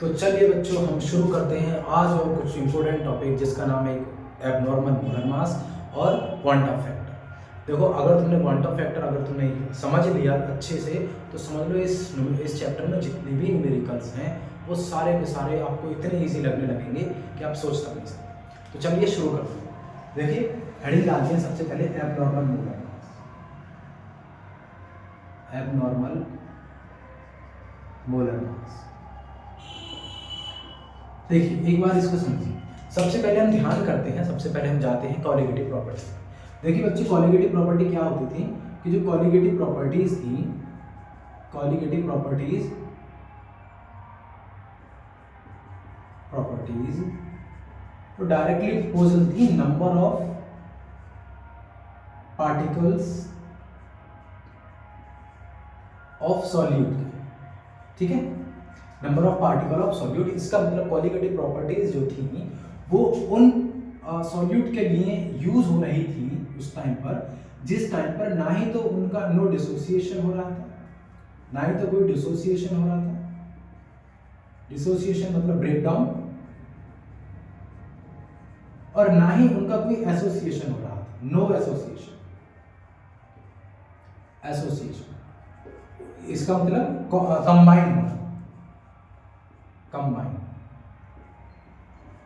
तो चलिए बच्चों, हम शुरू करते हैं आज और कुछ इम्पोर्टेंट टॉपिक जिसका नाम है एबनॉर्मल मोलर मास और क्वांटम फैक्टर। देखो, अगर तुमने क्वांटम फैक्टर अगर तुमने समझ लिया अच्छे से तो समझ लो इस चैप्टर में जितने भी न्यूमेरिकल्स हैं वो सारे के सारे आपको इतने ईजी लगने लगेंगे कि आप सोच तक नहीं सकते। तो चलिए शुरू करते हैं। देखिए, हेडिंग डालते हैं सबसे पहले abnormal molar mass. Abnormal molar mass, देखिए एक बार इसको समझिए। सबसे पहले हम ध्यान करते हैं, सबसे पहले हम जाते हैं कॉलिगेटिव प्रॉपर्टी। देखिए बच्चे, कॉलिगेटिव प्रॉपर्टी क्या होती थी कि जो कॉलिगेटिव प्रॉपर्टीज थी, कॉलिगेटिव प्रॉपर्टीज तो डायरेक्टली प्रोपोर्शनल थी number of particles of solute के, ठीक है, number of particle of solute. इसका मतलब कॉलिगेटिव प्रॉपर्टीज जो थी वो उन सॉल्यूट के लिए यूज हो रही थी उस टाइम पर जिस टाइम पर ना ही तो उनका नो डिसोसिएशन हो रहा था, ना ही तो कोई डिसोसिएशन हो रहा था। डिसोसिएशन मतलब ब्रेकडाउन, और ना ही उनका कोई एसोसिएशन हो रहा था, नो एसोसिएशन। एसोसिएशन इसका मतलब कंबाइन होना, कंबाइन,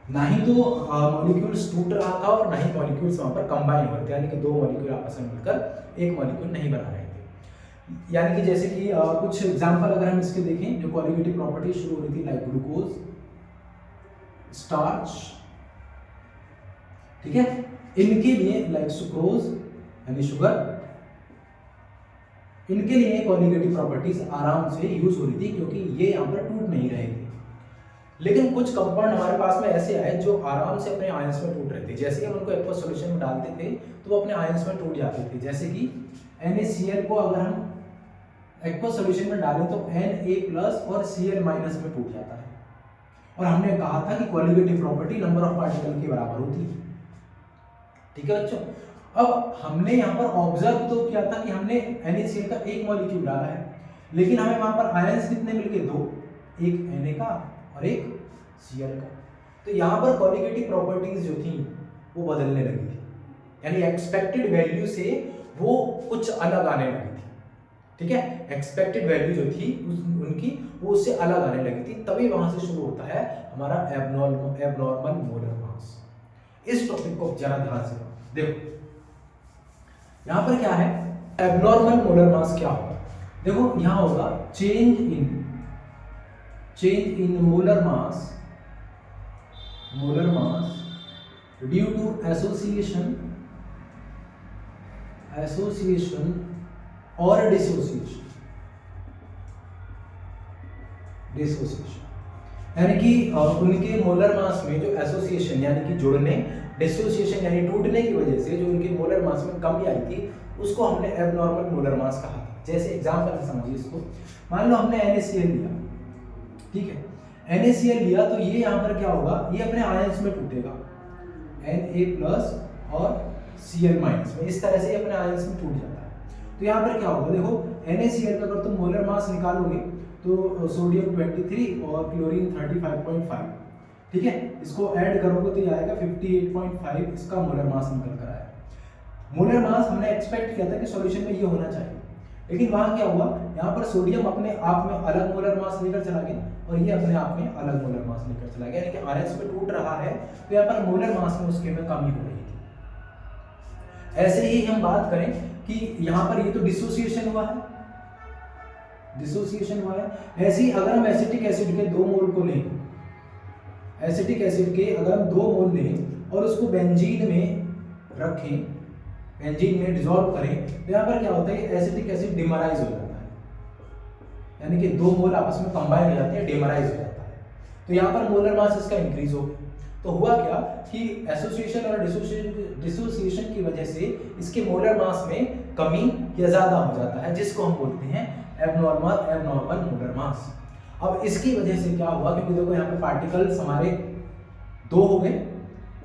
ना ही तो मॉलिक्यूल्स टूट रहा था और ना ही मॉलिक्यूल्स वहां पर कंबाइन हो रहे थे, यानी कि दो मॉलिक्यूल आपस में मिलकर एक मॉलिक्यूल नहीं बना रहे थे। यानी कि जैसे कि कुछ एग्जांपल अगर हम इसके देखें, जो कॉलिगेटिव प्रॉपर्टी शुरू हो रही थी, लाइक ग्लूकोज, स्टार्च, ठीक है, इनके लिए लाइक सुक्रोज यानी शुगर, इनके लिए कॉलिगेटिव प्रॉपर्टीज आराम से यूज हो रही थी क्योंकि ये यहाँ पर टूट नहीं रहे थे। लेकिन कुछ कंपाउंड हमारे पास में ऐसे आए जो आराम से अपने आयंस में टूट रहे थे। जैसे कि हम उनको एक्वस सॉल्यूशन में डालते थे तो वो अपने आयंस में टूट जाते थे। जैसे कि NaCl को अगर हम एक्वस सॉल्यूशन में डालें तो Na+ और Cl- में टूट जाता है। और हमने कहा था कि colligative property number of particle के बराबर होती है, ठीक है बच्चों। अब हमने यहाँ पर ऑब्जर्व तो किया था कि हमने NaCl का एक मॉलिक्यूल डाला है, लेकिन हमें वहां पर आयंस कितने मिल गए? दो, एक Na का और एक Cl का। तो यहाँ पर कॉलिगेटिव प्रॉपर्टीज जो थी वो बदलने लगी थी, यानी एक्सपेक्टेड वैल्यू से वो कुछ अलग आने लगी थी, ठीक है। एक्सपेक्टेड वैल्यू जो थी उनकी वो उससे अलग आने लगी थी, तभी वहां से शुरू होता है हमारा एबनॉर्मल मोलर मास। इस टॉपिक को जरा ध्यान से देखो, यहां पर क्या है, एबनॉर्मल मोलर मास क्या होगा? देखो यहां होगा change in molar mass due to association और डिसोसिएशन, यानी कि उनके मोलर मास में जो एसोसिएशन यानी कि जुड़ने, डिसोसिएशन यानी टूटने की वजह से जो उनके मोलर मास में कमी आई थी उसको हमने एबनॉर्मल मोलर मास कहा था। जैसे एग्जांपल से समझिए इसको, मान लो हमने NaCl लिया, ठीक है, NaCl लिया तो ये यहाँ पर क्या होगा, ये अपने आयंस में टूटेगा, Na+ और Cl- में, इस तरह से ये अपने आयंस में टूट जाता है। तो यहाँ पर क्या होगा, देखो NaCl का अगर तुम मोलर मास निकालोगे तो सोडियम 23 और क्लोरीन 35.5, ठीक है, इसको ऐड करोगे तो ये आएगा 58.5, इसका मोलर मास निकल कर आया। मोलर मास हमने एक्सपेक्ट किया था कि सॉल्यूशन में ये होना चाहिए, लेकिन वहां क्या हुआ, यहाँ पर सोडियम अपने आप में अलग मोलर मास लेकर चला गया और ये अपने आप में अलग मोलर मास लेकर चला गया, यानी कि आयंस में टूट रहा है तो यहाँ पर मोलर मास में उसके में कमी हो रही थी। ऐसे ही हम बात करें कि यहाँ पर ये तो डिसोसिएशन हुआ है, ऐसे ही अगर हम एसिटिक एसिड के 2 मोल को लें, एसिटिक एसिड के अगर हम 2 मोल लें और उसको बेंजीन में रखें, बेंजीन में डिसॉल्व करें, तो यहाँ पर क्या होता है, एसिटिक एसिड डिमराइज हो जाता है, यानी कि 2 मोल आपस में कंबाइन हो जाते हैं, डिमराइज हो जाता है। तो यहाँ पर मोलर मास इसका इंक्रीज हो गया। तो हुआ क्या कि एसोसिएशन और डिसोसिएशन की वजह से इसके मोलर मास में कमी या ज्यादा हो जाता है, जिसको हम बोलते हैं एबनॉर्मल मोलर मास। अब इसकी वजह से क्या हुआ, क्योंकि देखो यहाँ पे पार्टिकल्स हमारे 2 हो गए,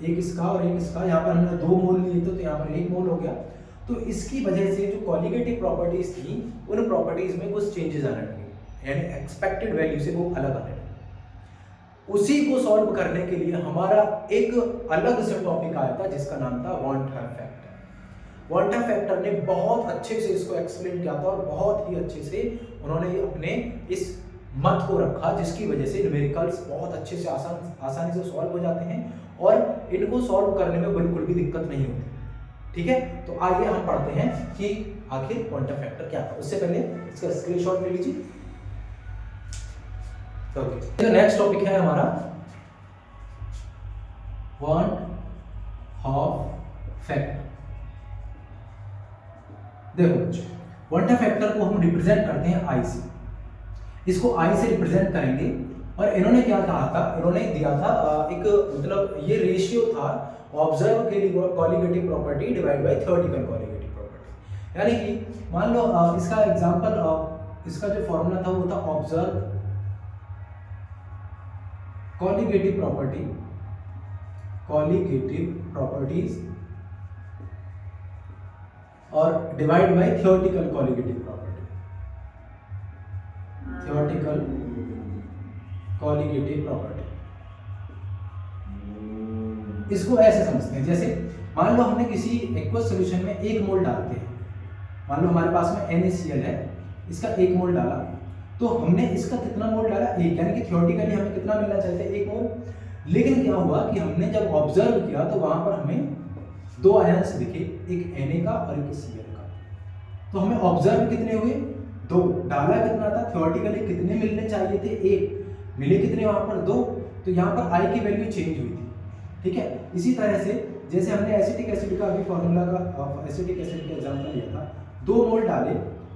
एक इसका और एक इसका, यहाँ पर हमने 2 मोल लिए थे तो यहाँ पर 1 मोल हो गया। तो इसकी वजह से जो कॉलिगेटिव प्रॉपर्टीज थी उन प्रॉपर्टीज में कुछ चेंजेस आने लगे, यानी एक्सपेक्टेड वैल्यू से वो अलग आने लगे। उसी को सॉल्व करने के लिए हमारा एक अलग से टॉपिक आया था जिसका नाम था वॉन्टर फैक्टर। वॉन्टर फैक्टर ने बहुत अच्छे से इसको एक्सप्लेन किया था और बहुत ही अच्छे से उन्होंने अपने इस मत को रखा, जिसकी वजह से न्यूमेरिकल्स बहुत अच्छे से आसानी से सॉल्व हो जाते हैं और इनको सॉल्व करने में बिल्कुल भी दिक्कत नहीं होती। ठीक है, तो आइए हम पढ़ते हैं कि आखिर वॉन्टर फैक्टर क्या था। उससे पहले इसका स्क्रीनशॉट ले लीजिए। तो नेक्स्ट टॉपिक है हमारा वॉन्ट ऑफ फैक्टर। देखो बच्चों, वॉन्टर फैक्टर को हम रिप्रेजेंट करते हैं आई से। इसको आई से रिप्रेजेंट करेंगे और इन्होंने क्या कहा था, इन्होंने दिया था एक मतलब ये रेशियो था ऑब्जर्व के लिए colligative property divide by theoretical colligative property. यानी कि मान लो इसका एग्जांपल, इसका जो फॉर्मूला था वो था ऑब्जर्व कॉलिगेटिव प्रॉपर्टीज और divide by theoretical colligative property, theoretical colligative property. इसको ऐसे समझते हैं, जैसे मान लो हमने किसी एक्वस सॉल्यूशन में 1 मोल डालते हैं। मान लो हमारे पास में NaCl है, इसका 1 मोल डाला, तो हमने इसका कितना मोल डाला, 1, यानी कि थ्योरेटिकली हमें कितना मिलना चाहिए था, 1 मोल। लेकिन क्या हुआ कि हमने जब ऑब्जर्व किया तो वहां पर हमें 2 आयंस दिखे, एक Na का और एक Cl का। तो हमें ऑब्जर्व कितने हुए, 2, डाला कितना था, थ्योरेटिकली कितने मिलने चाहिए थे, 1, मिले कितने वहां पर 2। तो यहाँ पर I की वैल्यू चेंज हुई थी। ठीक है, इसी तरह से जैसे हमने एसिटिक एसिड का अभी फॉर्मूला का एसिटिक एसिड का एग्जांपल लिया था, 2 मोल डाले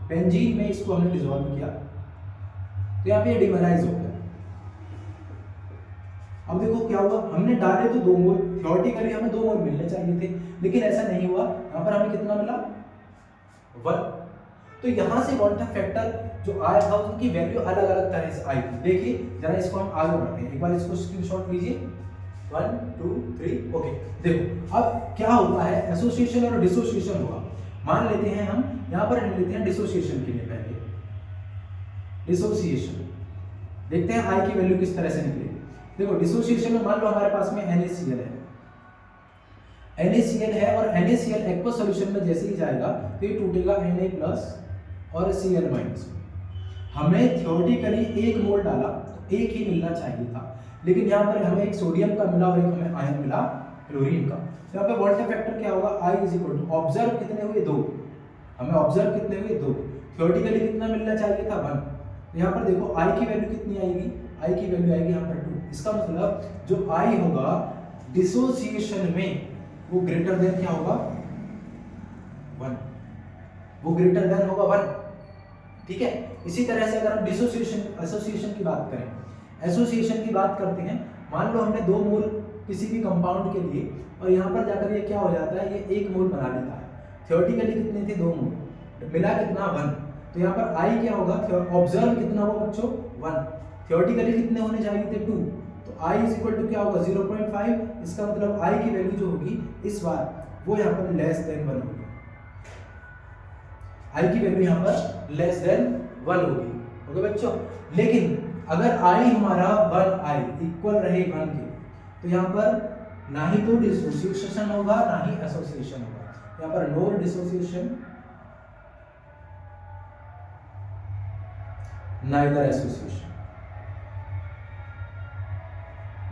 बेंजीन में, इसको हमने डिसॉल्व किया तो यहाँ पे डिमराइज हो गया। अब देखो क्या हुआ, हमने डाले तो 2 मोल, थ्योरेटिकली हमें 2 मोल मिलने चाहिए थे, लेकिन ऐसा नहीं हुआ। यहाँ पर हमें कितना मिला, 1। तो यहाँ से वॉन्टर फैक्टर जो आया था उनकी वैल्यू अलग अलग तरह से आई थी। देखिए जरा इसको हम आगे बढ़ते हैं, एक बार इसको स्क्रीनशॉट लीजिए, 1 2 3 ओके। देखो अब क्या होता है, एसोसिएशन और डिसोसिएशन हुआ। मान लेते हैं हम यहाँ पर लेते हैं डिसोसिएशन के लिए, पहले डिसोसिएशन देखते हैं आई की वैल्यू किस तरह से निकलेगी। देखो डिसोसिएशन में मान लो हमारे पास में NaCl है, NaCl है और NaCl एक्वस सॉल्यूशन में जैसे ही जाएगा तो ये टूटेगा Na+ और Cl-। हमें थ्योरेटिकली 1 मोल डाला तो 1 ही मिलना चाहिए था, लेकिन यहाँ पर हमें एक सोडियम का मिला और एक हमें आयन मिला क्लोरीन का। तो यहाँ पे वॉन्टर फैक्टर क्या होगा, I = ऑब्जर्व कितने हुए, 2, हमें ऑब्जर्व कितने हुए, 2, थ्योरेटिकली कितना मिलना चाहिए था, 1। यहाँ पर देखो I की वैल्यू कितनी आएगी, I की वैल्यू आएगी यहाँ पर 2। इसका मतलब जो I होगा डिसोसिएशन में वो ग्रेटर देन क्या होगा, 1, वो ग्रेटर देन होगा 1। ठीक है, इसी तरह से अगर हम डिसोसिएशन एसोसिएशन की बात करें, एसोसिएशन की बात करते हैं, मान लो हमने 2 मोल किसी भी कंपाउंड के लिए और यहाँ पर जाकर ये क्या हो जाता है, ये 1 मोल बना लेता है। थ्योरेटिकली कितने थे, 2 मोल, मिला कितना, 1। तो यहाँ पर I क्या होगा, ऑब्जर्व कितना होगा बच्चों, 1, थ्योरेटिकली कितने होने चाहिए थे, 2। तो I = क्या होगा, 0.5। इसका मतलब I की वैल्यू जो होगी इस बार वो यहाँ पर लेस देन 1 होगी। I की वैल्यू यहाँ पर लेस देन 1 होगी। ओके बच्चों, लेकिन अगर I हमारा 1I इक्वल रहे 1 के, तो यहाँ पर ना ही तो डिसोसिएशन होगा ना ही एसोसिएशन होगा। यहाँ पर no dissociation neither association,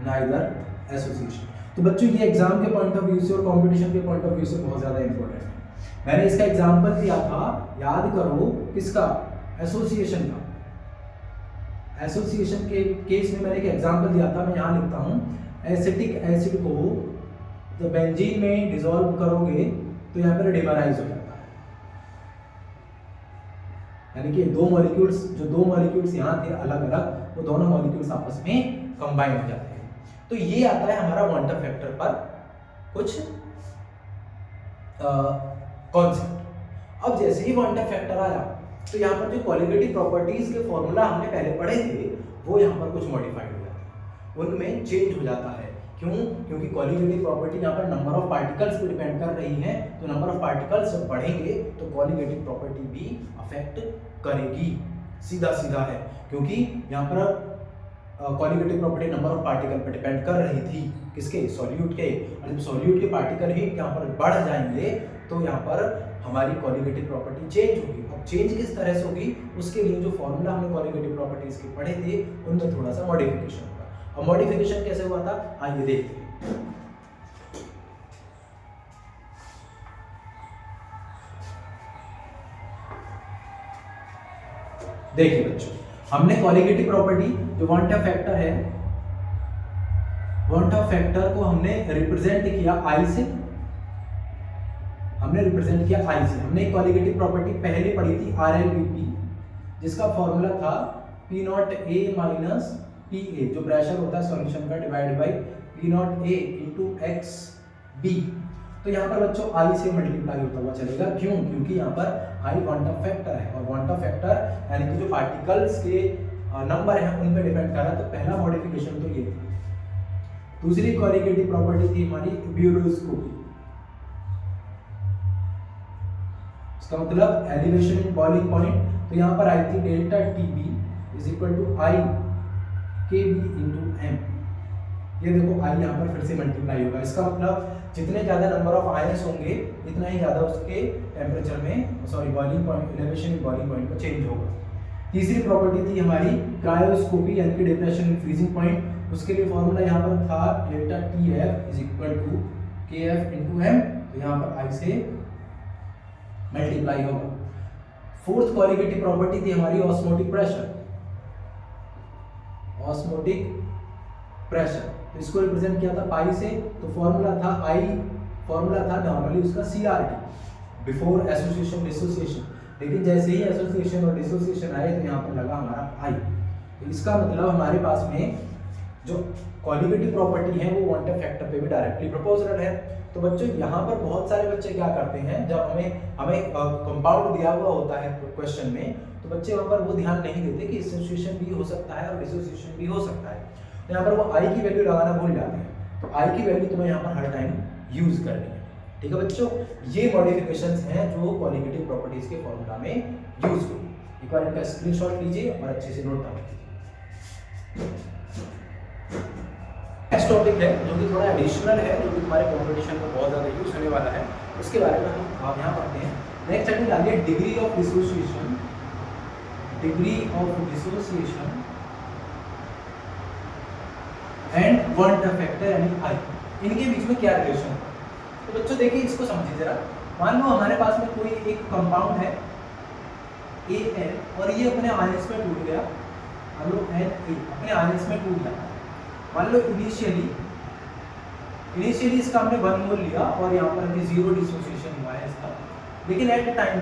neither association. तो बच्चों ये एग्जाम के पॉइंट ऑफ व्यू से और कंपटीशन के पॉइंट ऑफ व्यू से बहुत ज्यादा इंपॉर्टेंट है। मैंने इसका एग्जांपल दिया था, याद करो, किसका, एसोसिएशन का। एसोसिएशन के केस में मैंने एक एग्जांपल दिया था, मैं यहाँ लिखता हूँ, एसिटिक एसिड को जब बेंजीन में डिसॉल्व करोगे तो यहाँ पर डिमराइज हो जाता है, यानी कि 2 मॉलिक्यूल्स, जो 2 मॉलिक्यूल्स यहाँ थे अलग अलग, वो दोनों मॉलिक्यूल्स आपस में कंबाइन हो जाते हैं। तो ये आता है हमारा वॉन्टर फैक्टर पर कुछ कॉन्सेप्ट। अब जैसे ही वॉन्टर फैक्टर आया तो यहाँ पर जो कॉलिगेटिव प्रॉपर्टीज के फॉर्मूला हमने पहले पढ़े थे वो यहाँ पर कुछ मॉडिफाइड हो जाते हैं, उनमें चेंज हो जाता है। क्यों? क्योंकि कॉलिगेटिव प्रॉपर्टी यहाँ पर नंबर ऑफ पार्टिकल्स पे डिपेंड कर रही है, तो नंबर ऑफ पार्टिकल्स जब बढ़ेंगे तो कॉलिगेटिव प्रॉपर्टी भी अफेक्ट करेगी, सीधा सीधा है। क्योंकि यहाँ पर colligative property number of particle पर डिपेंड कर रही थी, किसके, सॉल्यूट के। और जब सॉल्यूट के पार्टिकल ही यहाँ पर बढ़ जाएंगे तो यहाँ पर हमारी कॉलिगेटिव प्रॉपर्टी चेंज होगी। अब चेंज किस तरह से होगी, उसके लिए जो फॉर्मूला हमने कॉलिगेटिव प्रॉपर्टीज के पढ़े थे उनमें थोड़ा सा मॉडिफिकेशन होगा। अब मॉडिफिकेशन कैसे हुआ था, आइए देखते हैं। देखिए बच्चों, हमने कॉलिगेटिव प्रॉपर्टी जो वांट ऑफ फैक्टर है, वांट ऑफ फैक्टर को हमने रिप्रेजेंट किया आई से, हमने रिप्रेजेंट किया आई से। हमने कॉलिगेटिव प्रॉपर्टी पहले पढ़ी थी RLVP, जिसका फॉर्मूला था P not A minus PA, जो प्रेशर होता है सॉल्यूशन का, divide by P not A into XB। तो यहाँ पर बच्चों आई से मल्टीप्लाई होता हुआ चलेगा, क्यों, क्योंकि यहाँ पर आई वांट ऑफ फैक्टर है, और वांट ऑफ फैक्टर यानी कि जो पार्टिकल्स के नंबर हैं उन पे डिपेंड कर रहा है। तो पहला मॉडिफिकेशन तो ये थी। दूसरी कॉलिगेटिव प्रॉपर्टी थी हमारी ब्यूरोस्कोपी, इसका मतलब एलिवेशन इन बॉइलिंग पॉइंट। तो यहाँ पर आई थी delta TB is equal to i KB into M। ये देखो आई यहाँ पर फिर से मल्टीप्लाई होगा, इसका मतलब जितने ज्यादा नंबर ऑफ आयंस होंगे इतना ही ज्यादा उसके टेम्परेचर में, sorry boiling point, elevation in boiling point में चेंज होगा। तीसरी प्रॉपर्टी थी हमारी क्रायोस्कोपी यानी कि डिप्रेशन इन फ्रीजिंग पॉइंट। उसके लिए फॉर्मूला यहाँ पर था delta TF is equal to KF into M। तो यहाँ पर आई से मल्टीप्लाई होगा। फोर्थ कॉलिगेटिव प्रॉपर्टी थी हमारी ऑस्मोटिक प्रेशर, ऑस्मोटिक प्रेशर। तो इसको रिप्रेजेंट किया था पाई से। तो फॉर्मूला था आई, फॉर्मूला था नॉर्मली उसका CRT, बिफोर एसोसिएशन डिसोसिएशन। लेकिन जैसे ही एसोसिएशन और डिसोसिएशन आए तो यहाँ पर लगा हमारा आई। तो इसका मतलब हमारे पास में जो कॉलिगेटिव प्रॉपर्टी है वो वांट ऑफ फैक्टर पे भी डायरेक्टली प्रोपोर्शनल है। तो बच्चों यहाँ पर बहुत सारे बच्चे क्या करते हैं, जब हमें कंपाउंड दिया हुआ होता है क्वेश्चन में, तो बच्चे वहाँ पर वो ध्यान नहीं देते कि एसोसिएशन भी हो सकता है और डिसोसिएशन भी हो सकता है। तो यहाँ पर वो आई की वैल्यू लगाना भूल जाते हैं। तो आई की वैल्यू तुम्हें यहाँ पर हर टाइम यूज करनी है, ठीक है बच्चों। ये मॉडिफिकेशंस हैं जो कॉलिगेटिव प्रॉपर्टीज के फॉर्मूला में यूज हुई। एक बार इनका स्क्रीनशॉट लीजिए और अच्छे से नोट डाउन कीजिए। नेक्स्ट टॉपिक है जो कि थोड़ा एडिशनल है, जो कि तुम्हारे कॉम्पिटिशन में बहुत ज़्यादा यूज होने वाला है, उसके बारे में हम आप यहाँ पढ़ते हैं। नेक्स्ट हेडिंग डालिए degree of dissociation, degree of dissociation and want of factor यानी आई, इनके बीच में क्या रिलेशन है। तो बच्चों देखिए इसको समझिए जरा। मान लो हमारे पास में कोई एक कंपाउंड है AN और ये अपने आयंस में टूट गया, मान लो Na अपने आयंस में टूट गया। मान लो इनिशियली इसका हमने 1 मोल लिया और यहाँ पर अभी 0 डिसोसिएशन हुआ है इसका, लेकिन एट टाइम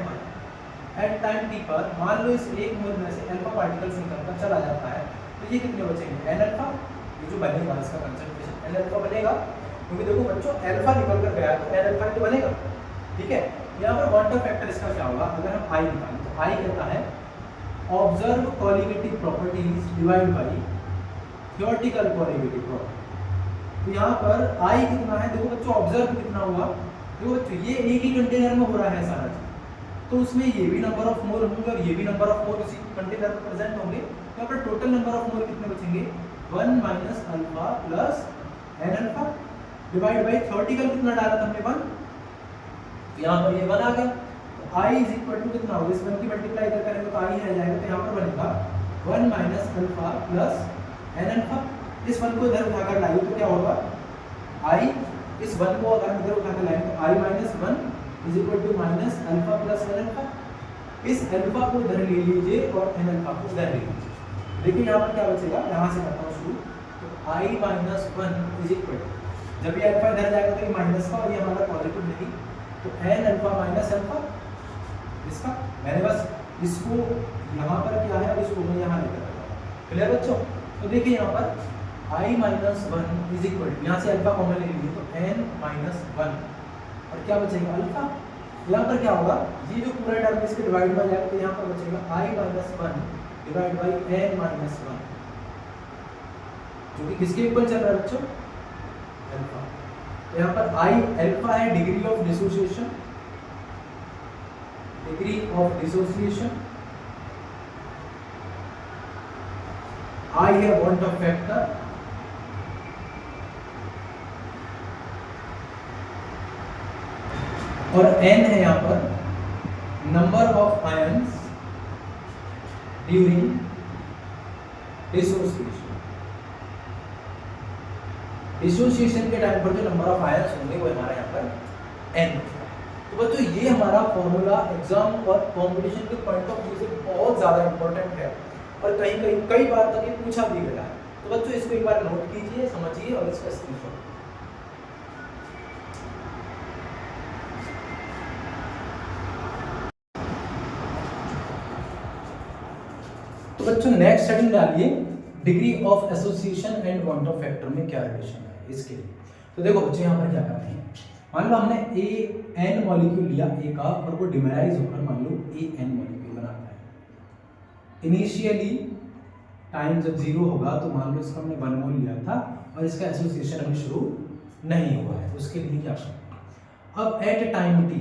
T पर मान लो इस 1 मोल में से अल्फा पार्टिकल्स निकलकर चला जाता है, तो ये कितने बचेंगे, N अल्फा। ये जो बनेगा इसका कंसंट्रेशन N अल्फा बनेगा, क्योंकि देखो बच्चों अल्फा निकल कर गया तो N अल्फा तो बनेगा, ठीक है। यहाँ पर वांट ऑफ फैक्टर इसका क्या होगा, अगर हम I निकालें तो I कहता है observe colligative properties divide by theoretical colligative property. तो यहाँ पर I कितना है, देखो बच्चों ऑब्जर्व कितना हुआ, देखो बच्चों ये एक ही कंटेनर में हो रहा है सारा चीज, तो उसमें ये भी नंबर ऑफ मोल होंगे और ये भी नंबर ऑफ मोल उसी कंटेनर में प्रेजेंट होंगे। तो यहाँ पर टोटल नंबर ऑफ मोल कितने बचेंगे, 1 minus alpha plus N alpha divide by theoretical कितना डाला था हमने 1, तो यहाँ पर ये 1 आ गया। तो I इज इक्वल टू कितना होगा, इस 1 की मल्टीप्लाई करेंगे तो I रह जाएगा, तो यहाँ पर बनेगा 1 minus alpha plus N alpha. इस 1 को इधर उठाकर लाइए तो क्या होगा, I इस 1 को अगर इधर उठाकर लाएं तो I minus 1 is equal to minus alpha plus N alpha. इस अल्फा को इधर ले लीजिए और N अल्फा को इधर ले लीजिए। देखिए यहाँ पर क्या बचेगा, यहाँ से करता हूँ शुरू। तो I माइनस 1 इज इक्वल, जब ये अल्फा इधर जाएगा तो ये माइनस का और ये हमारा पॉजिटिव नहीं, तो N अल्फा माइनस अल्फा इसका, मैंने बस इसको यहाँ पर क्या है और इसको मैं यहाँ लेकर आया। क्लियर बच्चों। तो देखिए यहाँ पर I माइनस 1 इज इक्वल, यहाँ से अल्फा कॉमन ले लीजिए तो N माइनस 1 और क्या बचेगा अल्फा। यहाँ पर क्या होगा, ये जो पूरा टर्म इसके डिवाइड हो जाएगा, तो यहाँ पर बचेगा I minus 1 divide by N minus 1, जो कि किसके इक्वल चल रहा है बच्चों, अल्फा। तो यहाँ पर I अल्फा है degree of dissociation, degree of dissociation. I है want of factor, और n है यहाँ पर number of ions during dissociation. Dissociation के टाइम पर जो नंबर ऑफ आयंस होंगे वो हमारा यहाँ पर n। तो बच्चों ये हमारा फॉर्मूला एग्जाम और कंपटीशन के पॉइंट ऑफ व्यू से बहुत ज़्यादा इंपॉर्टेंट है और कई बार तक ये पूछा भी गया है। तो बच्चों इसको एक बार नोट कीजिए, समझिए और इसका स्क्रीनशॉट। तो बच्चों नेक्स्ट हेडिंग डालिए degree of association and want of factor में क्या रिलेशन है इसके लिए। तो देखो बच्चों यहाँ पर क्या करते हैं, मान लो हमने एन मॉलिक्यूल लिया ए का और वो डिमेराइज होकर मान लो एन मॉलिक्यूल बनाता है। इनिशियली टाइम जब 0 होगा तो मान लो इसका हमने 1 मोल लिया था और इसका एसोसिएशन अभी शुरू नहीं हुआ है, उसके लिए क्या करना। अब एट टाइम टी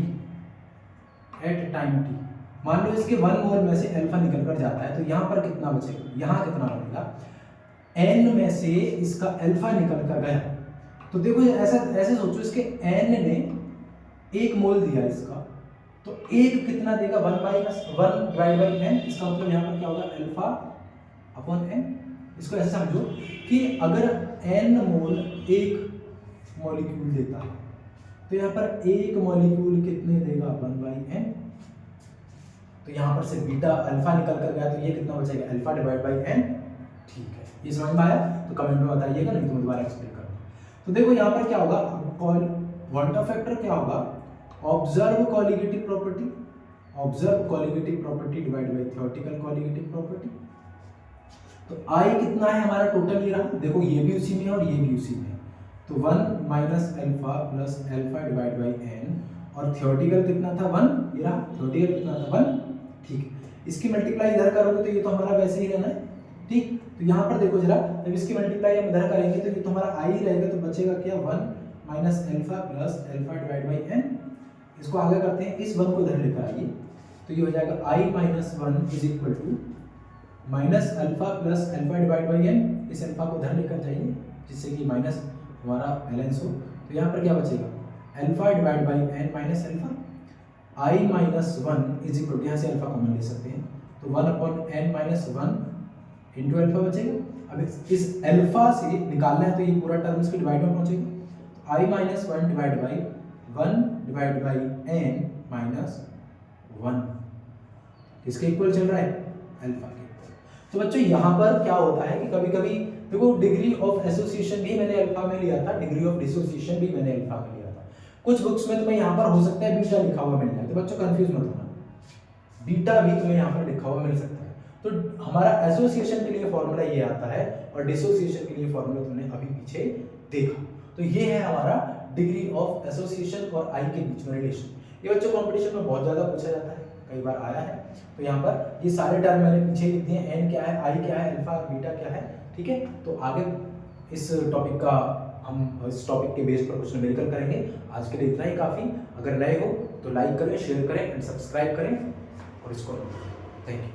मान लो इसके 1 मोल में से अल्फा निकल कर जाता है, तो यहाँ पर कितना बचेगा, यहाँ कितना बचेगा, एन में से इसका अल्फा निकल कर गया। तो देखो ऐसे सोचो, इसके एन ने 1 मोल दिया इसका, तो एक कितना देगा 1/n। इसका मतलब यहाँ पर क्या होगा अल्फा अपॉन n। इसको ऐसे समझो कि अगर n मोल एक मॉलिक्यूल देता है तो यहाँ पर एक मॉलिक्यूल कितने देगा 1/n। तो यहाँ पर से बीटा अल्फा निकल कर गया, तो ये कितना बचेगा अल्फा डिवाइड बाई n। ठीक है, ये समझ में आया तो कमेंट में बताइएगा, नहीं तो मैं दोबारा एक्सप्लेन करूँगा। तो देखो यहाँ पर क्या होगा, वांट ऑफ फैक्टर क्या होगा, observe colligative property divide by theoretical colligative property. तो आई कितना है हमारा टोटल ये रहा, देखो ये भी उसी में है और ये भी उसी में है, तो 1 minus alpha plus alpha divide by n, और थ्योरेटिकल कितना था 1, ये रहा थ्योरेटिकल कितना था 1। ठीक है, इसकी मल्टीप्लाई इधर करोगे तो ये तो हमारा वैसे ही रहना है। ठीक, तो यहाँ पर देखो जरा, जब इसकी मल्टीप्लाई हम इधर करेंगे तो ये तो हमारा आई रहेगा, तो बचेगा क्या 1 minus alpha plus alpha divide by n। इसको आगे करते हैं, इस 1 को इधर लेकर आइए, तो ये हो जाएगा i minus 1 is equal to minus alpha plus alpha divide by n। इस अल्फा को इधर लेकर जाइए जिससे कि माइनस हमारा बैलेंस हो, तो यहाँ पर क्या बचेगा alpha divide by n minus alpha. I minus 1 is equal to, यहाँ से अल्फा कॉमन ले सकते हैं, तो 1 upon n minus 1 into alpha बचेगा। अब इस अल्फा से निकालना है तो ये पूरा टर्म इसके डिवाइड में पहुंचेगा, तो i minus 1 divide by 1 divide by n minus 1 इसके इक्वल चल रहा है अल्फा के इक्वल। तो बच्चों यहाँ पर क्या होता है कि कभी कभी देखो डिग्री ऑफ एसोसिएशन भी मैंने अल्फा में लिया था, डिग्री ऑफ डिसोसिएशन भी मैंने अल्फा में लिया था। कुछ बुक्स में तुम्हें यहाँ पर हो सकता है बीटा लिखा हुआ मिल जाए, तो बच्चों कंफ्यूज मत होना, बीटा भी तुम्हें यहाँ पर लिखा हुआ मिल सकता है। तो हमारा एसोसिएशन के लिए फॉर्मूला ये आता है और डिसोसिएशन के लिए फॉर्मूला तुमने अभी पीछे देखा। तो ये है हमारा डिग्री ऑफ एसोसिएशन और आई के बीच में रिलेशन। ये बच्चों कॉम्पिटिशन में बहुत ज्यादा पूछा जाता है, कई बार आया है। तो यहाँ पर ये सारे टर्म मैंने पीछे लिख दिए, एन क्या है, आई क्या है, अल्फा बीटा क्या है। ठीक है, तो आगे इस टॉपिक का हम इस टॉपिक के बेस पर कुछ न्यूमेरिकल करेंगे। आज के लिए इतना ही काफ़ी। अगर नए हो तो लाइक करें, शेयर करें एंड सब्सक्राइब करें और इसको थैंक यू।